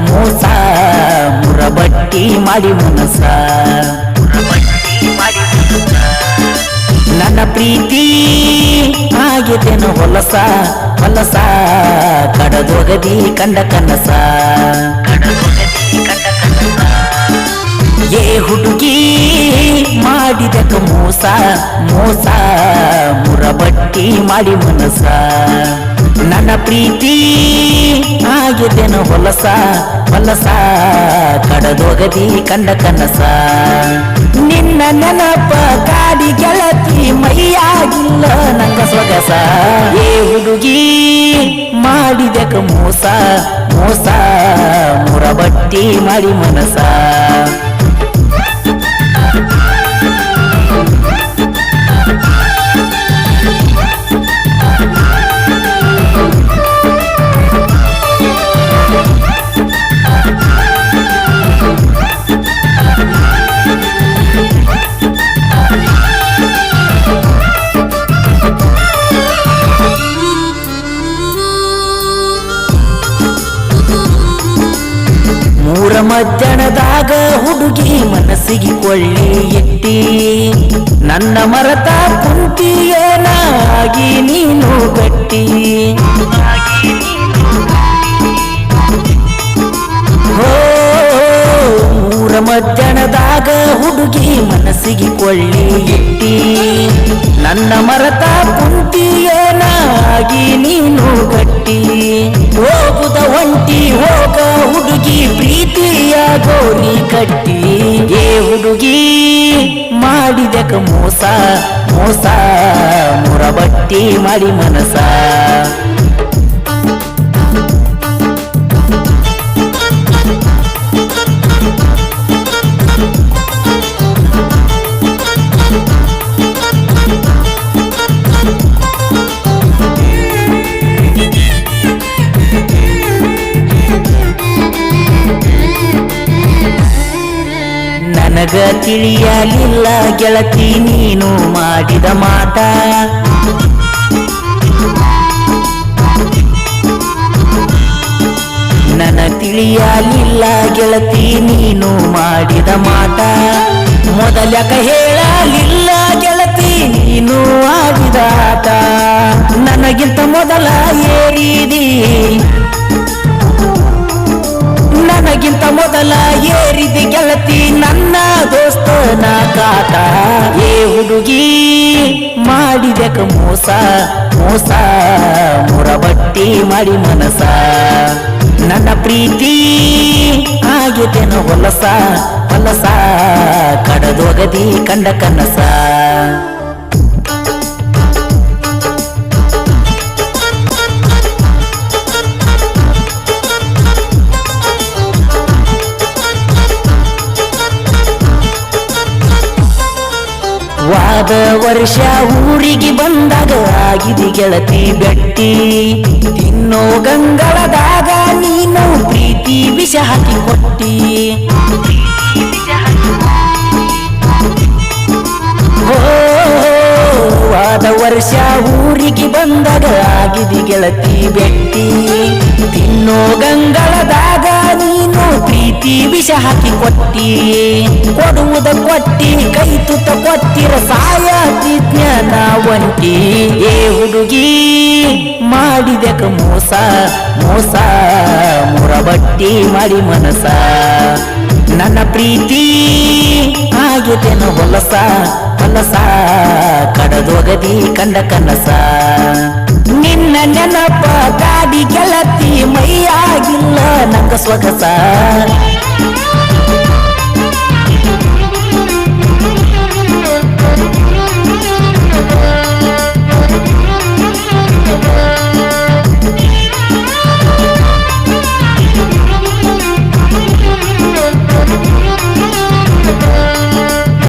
ಮೋಸ ಮುರಬಟ್ಟಿ ಮಾಡಿ ಮನಸ ನನ್ನ ಪ್ರೀತಿ ಆಗಿದ್ದೇನು ಹೊಲಸ ಹೊಲಸ ಕಡದೊಗದಿ ಕಂಡ ಕನಸ ಏ ಹುಡುಗಿ ಮಾಡಿದಕ ಮೋಸ ಮೋಸ ಮುರಬಟ್ಟಿ ಮಾಡಿ ಮನಸ ನನ್ನ ಪ್ರೀತಿ ಆಗಿದ್ದೇನು ಹೊಲಸ ಹೊಲಸ ಕಡದೊಗದಿ ಕಂಡ ಕನಸ ನಿನ್ನ ನೆನಪ ಕಾಡಿ ಗೆಳತಿ ಮೈಯಾಗಿಲ್ಲ ನಂಗ ಸೊಗಸ ಏ ಹುಡುಗಿ ಮಾಡಿದಕ ಮೋಸ ಮೋಸ ಮುರಬಟ್ಟಿ ಮಾಡಿ ಮನಸ ಮೂರ ಮಧ್ಯಾಹ್ನದಾಗ ಹುಡುಗಿ ಮನಸ್ಸಿಗೆ ಕೊಳ್ಳಿ ಇಟ್ಟಿ ನನ್ನ ಮರತ ಕುಂತಿಯೇನಾಗಿ ನೀನು ಗಟ್ಟಿ ಹೋ ಮೂರ ಮಧ್ಯಾಹ್ನದಾಗ ಹುಡುಗಿ ಮನಸ್ಸಿಗೆ ಕೊಳ್ಳಿ ಇಟ್ಟಿ ನನ್ನ ಮರತ ಕುಂತಿಯೇನಾಗಿ ನೀನು ಗಟ್ಟಿ ಹೋಗುದ ಒಂಟಿ ಹೋಗ ಹುಡುಗಿ ಪ್ರೀತಿಯ ಗೋರಿ ಕಟ್ಟಿ ಏ ಹುಡುಗಿ ಮಾಡಿದಕ ಮೋಸ ಮೋಸ ಮುರಬಟ್ಟಿ ಮಾಡಿ ಮನಸ ನನಗ ತಿಳಿಯಲಿಲ್ಲ ಗೆಳತಿ ನೀನು ಮಾಡಿದ ಮಾತ ನನ್ನ ತಿಳಿಯಲಿಲ್ಲ ಗೆಳತಿ ನೀನು ಮಾಡಿದ ಮಾತ ಮೊದಲಕ ಹೇಳಲಿಲ್ಲ ಗೆಳತಿ ನೀನು ಆಡಿದ ಆಟ ನನಗಿಂತ ಮೊದಲ ಏರಿದಿ ನನಗಿಂತ ಮೊದಲ ಏರಿದಿ ಗೆಳತಿ ನನ್ನ ದೋಸ್ತನ ಕಾಟ ಏ ಹುಡುಗಿ ಮಾಡಿದಕ ಮೋಸ ಮೋಸ ಮುರಬಟ್ಟಿ ಮಾಡಿ ಮನಸ ನನ್ನ ಪ್ರೀತಿ ಆಗಿದ್ದೇನು ಹೊಲಸ ಹೊಲಸ ಕಡದೊಗದಿ ಕಂಡ ಕನಸ ವಾದ ವರ್ಷ ಊರಿಗೆ ಬಂದಾಗ ಆಗಿದೆ ಗೆಳತಿ ಬೆಟ್ಟಿ ತಿನ್ನೋ ಗಂಗಳದಾಗ ನೀನು ಪ್ರೀತಿ ವಿಷ ಹಾಕಿ ಕೊಟ್ಟಿ ವಾದ ವರ್ಷ ಊರಿಗೆ ಬಂದಾಗ ಆಗಿದೆ ಗೆಳತಿ ಬೆಟ್ಟಿ ತಿನ್ನೋ ಗಂಗಳದಾಗ ನೀನು ಪ್ರೀತಿ ವಿಷ ಹಾಕಿ ಕೊಟ್ಟಿ ಕೊಡುವುದ ಕೊಟ್ಟಿ ಕೈ ತುತ್ತ ಕೊಟ್ಟಿರ ಸಾಯತಿ ಜ್ಞಾನ ಒಂಟಿ ಏ ಹುಡುಗಿ ಮಾಡಿದಕ ಮೋಸ ಮೋಸ ಮುರಬಟ್ಟಿ ಮಾಡಿ ಮನಸ ನನ್ನ ಪ್ರೀತಿ ಆಗಿದ್ದೇನು ಹೊಲಸ ಹೊಲಸ ಕಡದೊಗದಿ ಕಂಡ ಕನಸ ನಿನ್ನ ನೆನಪ ಗಾಡಿ ಗೆಳತಿ ಮೈಯಾಗಿಲ್ಲ ನಂಗ ಸೊಗಸ